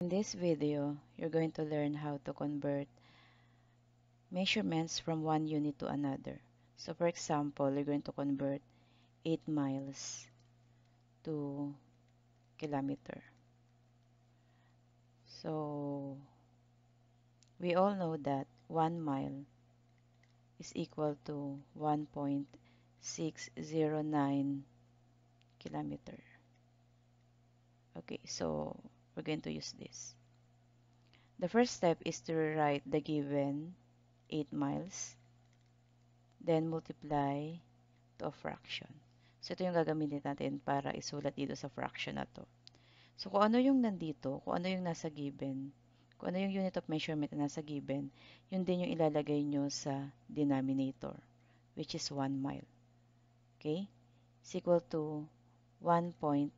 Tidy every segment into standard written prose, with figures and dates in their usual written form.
In this video, you're going to learn how to convert measurements from one unit to another. So for example, you're going to convert 8 miles to kilometer. So we all know that 1 mile is equal to 1.609 kilometer. Okay, so we're going to use this. The first step is to write the given 8 miles, then multiply to a fraction. So, ito yung gagamitin natin para isulat dito sa fraction na to. So, kung ano yung nandito, kung ano yung nasa given, kung ano yung unit of measurement na nasa given, yun din yung ilalagay nyo sa denominator, which is 1 mile. Okay? Is equal to 1.609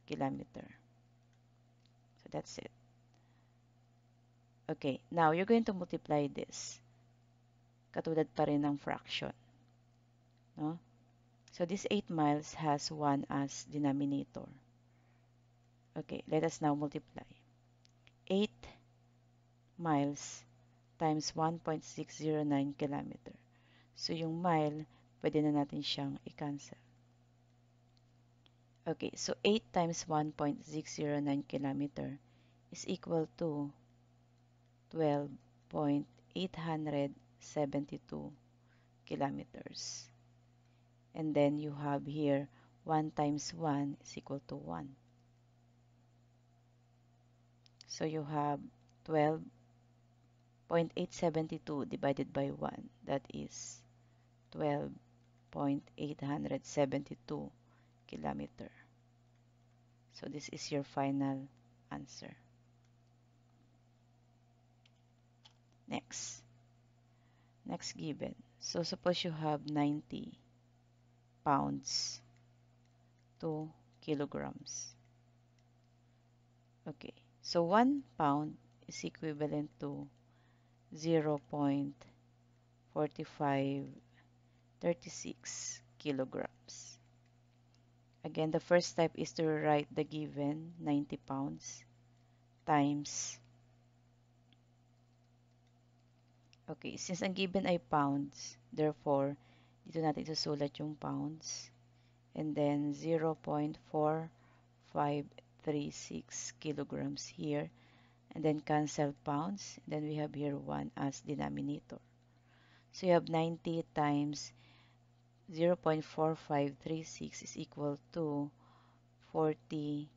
kilometer. So, that's it. Okay, now you're going to multiply this. Katulad pa rin ng fraction. No? So this 8 miles has 1 as denominator. Okay, let us now multiply. 8 miles times 1.609 kilometer. So yung mile, pwede na natin siyang i-cancel. Okay, so 8 times 1.609 kilometer is equal to 12.872 kilometers. And then you have here 1 times 1 is equal to 1. So you have 12.872 divided by 1. That is 12.872 kilometer. So this is your final answer. Next given. So suppose you have 90 pounds to kilograms. Okay. So 1 pound is equivalent to 0.4536 kilograms. Again, the first step is to write the given 90 pounds times. Okay, since ang given ay pounds, therefore, dito natin isusulat yung pounds. And then 0.4536 kilograms here. And then cancel pounds. And then we have here 1 as denominator. So you have 90 times 0.4536 is equal to 40.824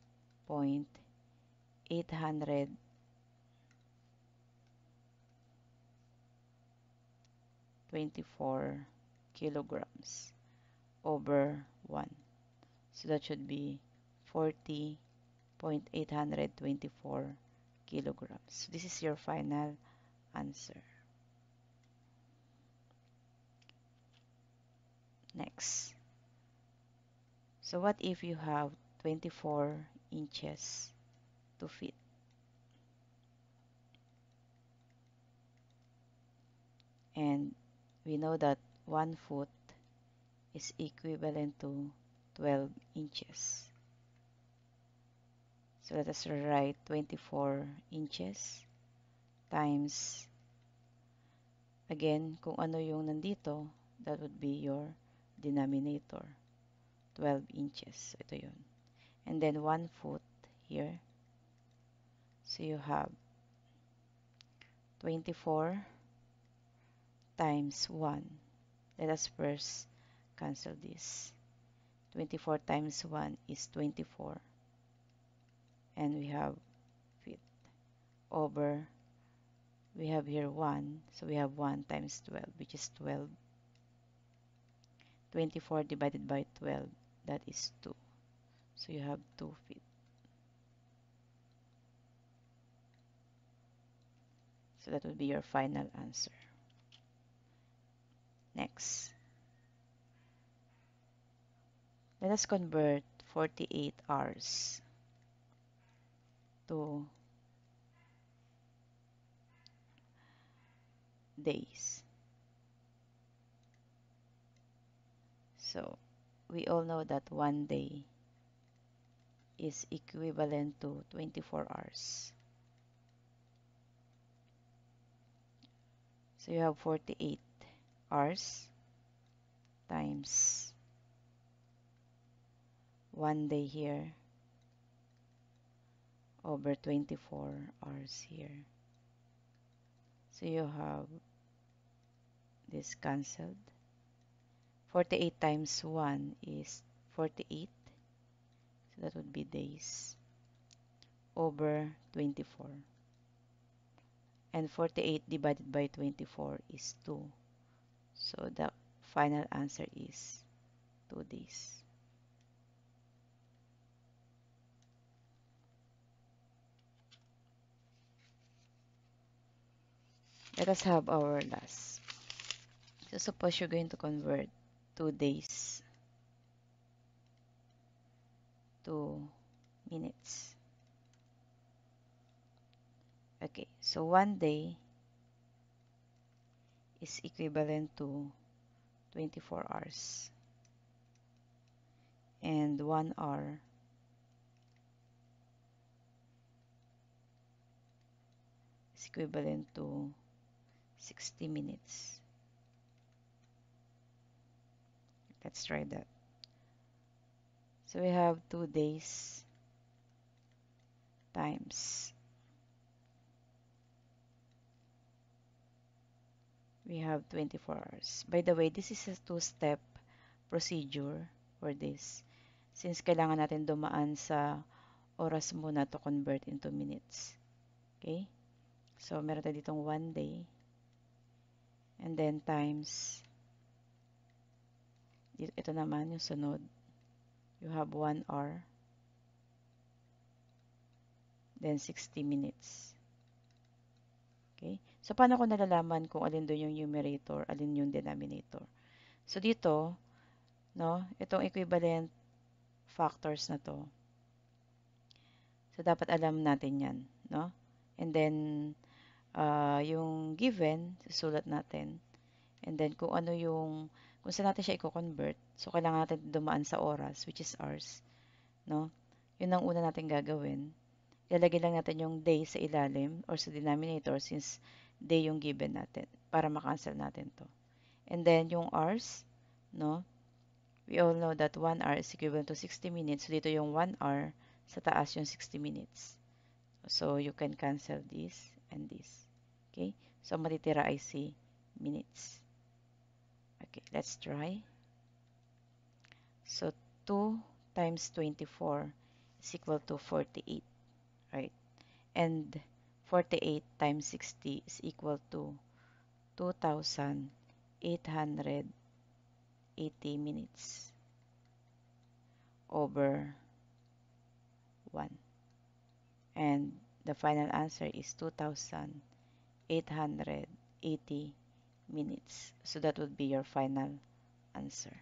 kilograms over 1. So that should be 40.824 kilograms. So this is your final answer. Next. So what if you have 24 inches to fit? And we know that 1 foot is equivalent to 12 inches. So let us write 24 inches times, again, kung ano yung nandito, that would be your denominator, 12 inches. So ito yun. And then 1 foot here. So you have 24 times 1. Let us first cancel this. 24 times 1 is 24. And we have feet over, we have here 1. So we have 1 times 12, which is 12. 24 divided by 12, that is 2. So you have 2 feet. So that would be your final answer. Next. Let us convert 48 hours to days. So we all know that 1 day is equivalent to 24 hours. So you have 48 hours times 1 day here over 24 hours here. So you have this cancelled. 48 times 1 is 48. So that would be days over 24. And 48 divided by 24 is 2. So the final answer is 2 days. Let us have our last. So suppose you're going to convert 2 days to minutes. Okay, so 1 day is equivalent to 24 hours. And 1 hour is equivalent to 60 minutes. Let's try that. So we have 2 days times. We have 24 hours. By the way, this is a 2-step procedure for this. Since kailangan natin dumaan sa oras muna to convert into minutes. Okay? So, meron tayo ditong 1 day. And then times, ito naman yung sunod. You have 1 hour. Then 60 minutes. Okay? So, paano ko nalalaman kung alin doon yung numerator, alin yung denominator? So, dito, no, itong equivalent factors na to. So, dapat alam natin yan, no? And then, yung given, susulat natin. And then, kung ano yung, kung saan natin siya i-convert, so, kailangan natin dumaan sa oras, which is hours, no? Yun ang una natin gagawin. Ilalagay lang natin yung day sa ilalim or sa denominator since day yung given natin para makancel natin to. And then, yung hours, no? We all know that 1 hour is equivalent to 60 minutes. So, dito yung 1 hour, sa taas yung 60 minutes. So, you can cancel this and this. Okay? So, matitira ay si minutes. Okay, let's try. So, 2 times 24 is equal to 48. Right? And 48 times 60 is equal to 2,880 minutes over 1. And the final answer is 2,880 minutes. So that would be your final answer.